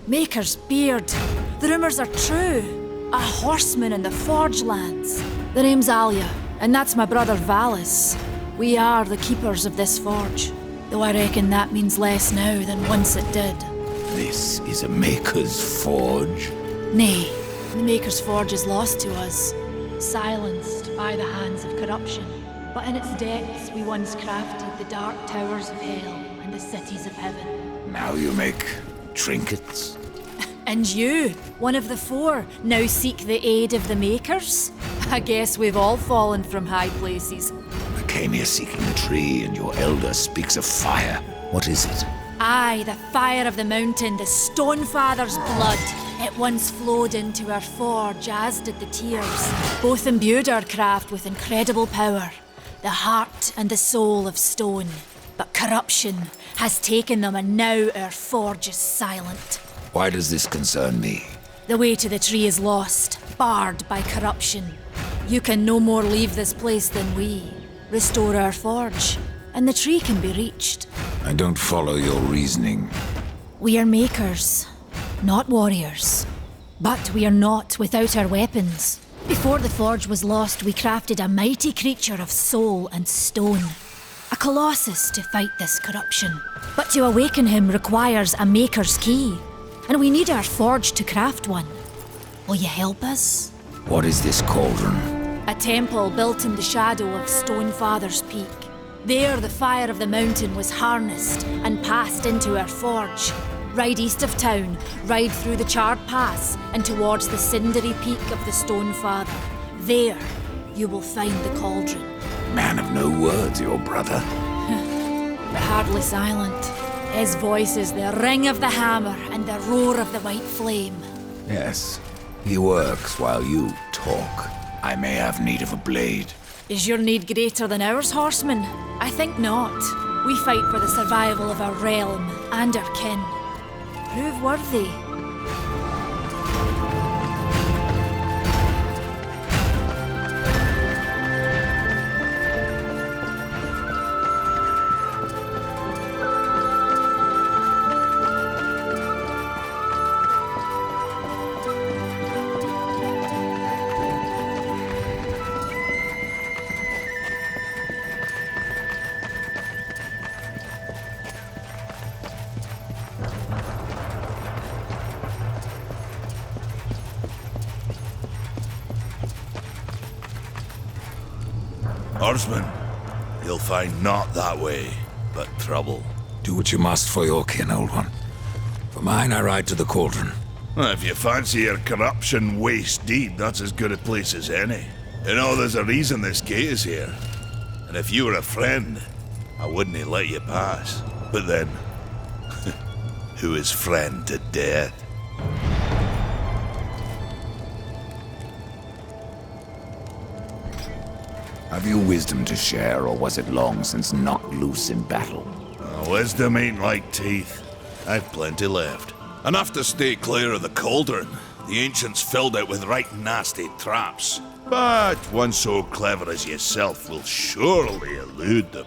Maker's beard. The rumours are true. A horseman in the Forge lands. The name's Alia, and that's my brother Valis. We are the keepers of this forge, though I reckon that means less now than once it did. This is a Maker's Forge? Nay, the Maker's Forge is lost to us, silenced by the hands of corruption. But in its depths we once crafted the dark towers of hell and the cities of heaven. Now you make trinkets? And you, one of the four, now seek the aid of the Makers? I guess we've all fallen from high places. I came here seeking the tree, and your elder speaks of fire. What is it? Aye, the fire of the mountain, the Stonefather's blood. It once flowed into our forge, as did the tears. Both imbued our craft with incredible power, the heart and the soul of stone. But corruption has taken them, and now our forge is silent. Why does this concern me? The way to the tree is lost, barred by corruption. You can no more leave this place than we. Restore our forge, and the tree can be reached. I don't follow your reasoning. We are makers, not warriors. But we are not without our weapons. Before the forge was lost, we crafted a mighty creature of soul and stone. A colossus to fight this corruption. But to awaken him requires a maker's key. And we need our forge to craft one. Will you help us? What is this cauldron? A temple built in the shadow of Stonefather's Peak. There the fire of the mountain was harnessed and passed into our forge. Ride east of town, ride through the charred pass and towards the cindery peak of the Stonefather. There, you will find the cauldron. Man of no words, your brother. But hardly silent. His voice is the ring of the hammer and the roar of the white flame. Yes, he works while you talk. I may have need of a blade. Is your need greater than ours, horseman? I think not. We fight for the survival of our realm and our kin. Prove worthy. Horseman, you'll find naught that way, but trouble. Do what you must for your kin, old one. For mine, I ride to the cauldron. Well, if you fancy your corruption waste deed, that's as good a place as any. You know, there's a reason this gate is here. And if you were a friend, I wouldn't let you pass. But then, who is friend to death? Have you wisdom to share, or was it long since knocked loose in battle? Wisdom ain't like teeth. I've plenty left. Enough to stay clear of the cauldron. The ancients filled it with right nasty traps. But one so clever as yourself will surely elude them.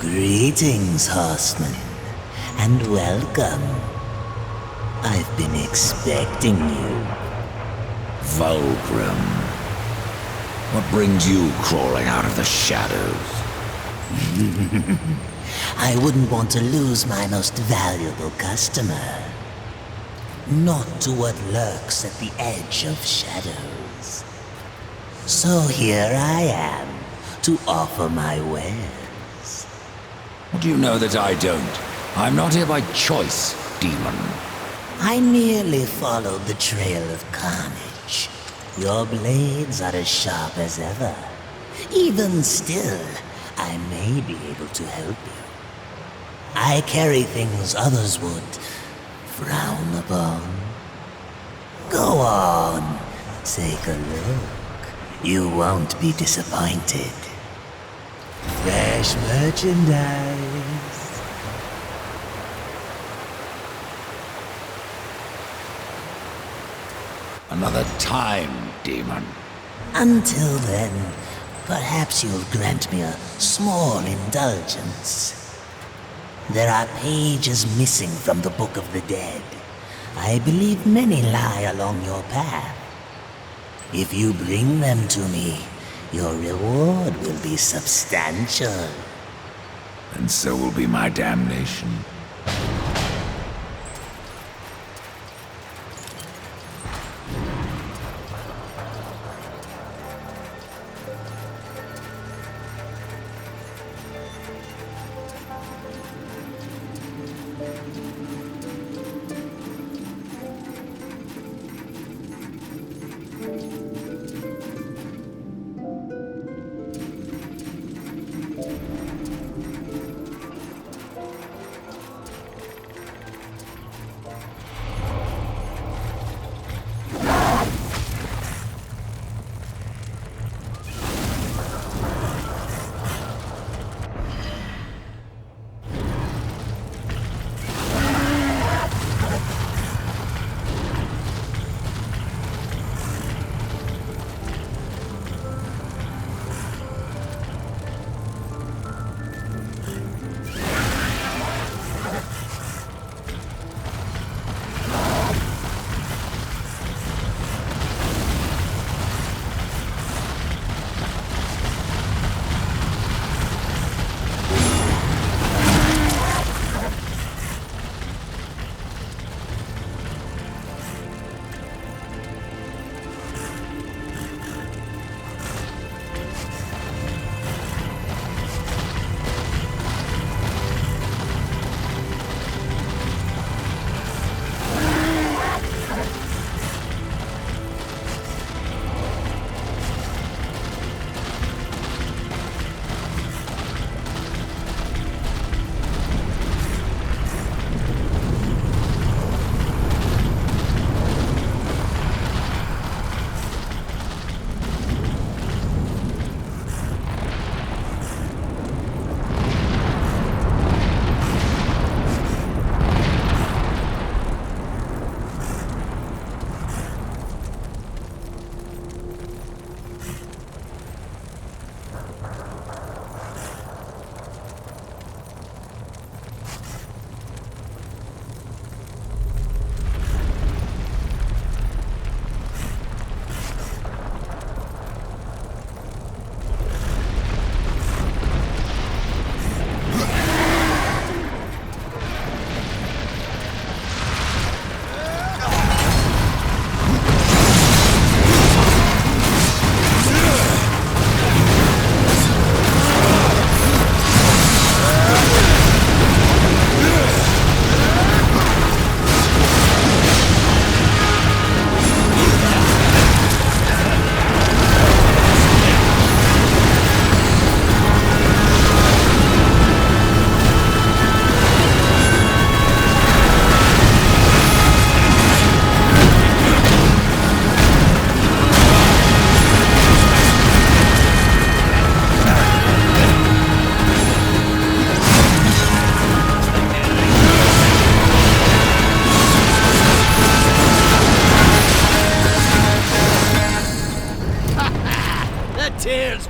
Greetings, horseman, and welcome. I've been expecting you. Vulgrim. What brings you crawling out of the shadows? I wouldn't want to lose my most valuable customer. Not to what lurks at the edge of shadows. So here I am, to offer my wares. Do you know that I don't? I'm not here by choice, demon. I merely followed the trail of carnage. Your blades are as sharp as ever. Even still, I may be able to help you. I carry things others would frown upon. Go on, take a look. You won't be disappointed. Fresh merchandise. Another time, demon. Until then, perhaps you'll grant me a small indulgence. There are pages missing from the Book of the Dead. I believe many lie along your path. If you bring them to me, your reward will be substantial. And so will be my damnation.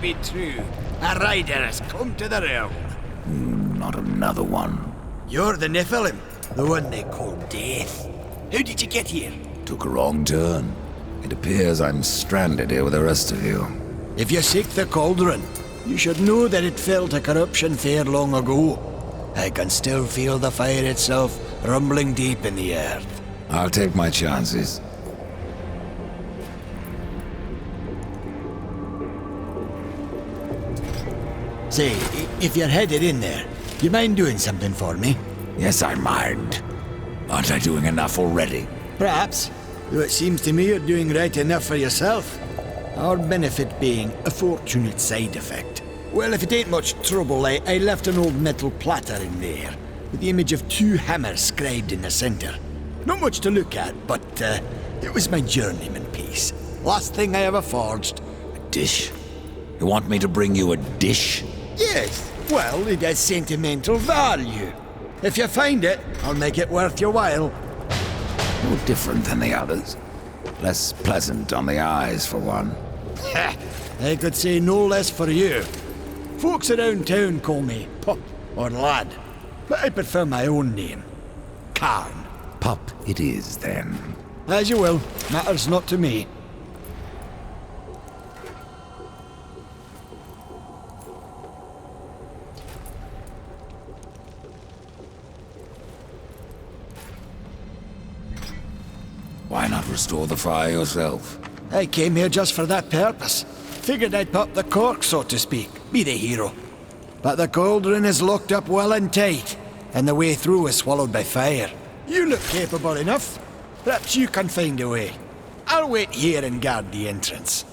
Be true. A rider has come to the realm. not another one. You're the Nephilim, the one they call Death. How did you get here? Took a wrong turn. It appears I'm stranded here with the rest of you. If you seek the cauldron, you should know that it fell to corruption fair long ago. I can still feel the fire itself rumbling deep in the earth. I'll take my chances. Say, if you're headed in there, you mind doing something for me? Yes, I mind. Aren't I doing enough already? Perhaps, though it seems to me you're doing right enough for yourself. Our benefit being a fortunate side effect. Well, if it ain't much trouble, I left an old metal platter in there, with the image of 2 hammers scribed in the center. Not much to look at, but it was my journeyman piece. Last thing I ever forged. A dish? You want me to bring you a dish? Yes, well, it has sentimental value. If you find it, I'll make it worth your while. No different than the others. Less pleasant on the eyes, for one. Ha! I could say no less for you. Folks around town call me Pup or Lad, but I prefer my own name. Karn. Pup it is, then. As you will. Matters not to me. Why not restore the fire yourself? I came here just for that purpose. Figured I'd pop the cork, so to speak. Be the hero. But the cauldron is locked up well and tight, and the way through is swallowed by fire. You look capable enough. Perhaps you can find a way. I'll wait here and guard the entrance.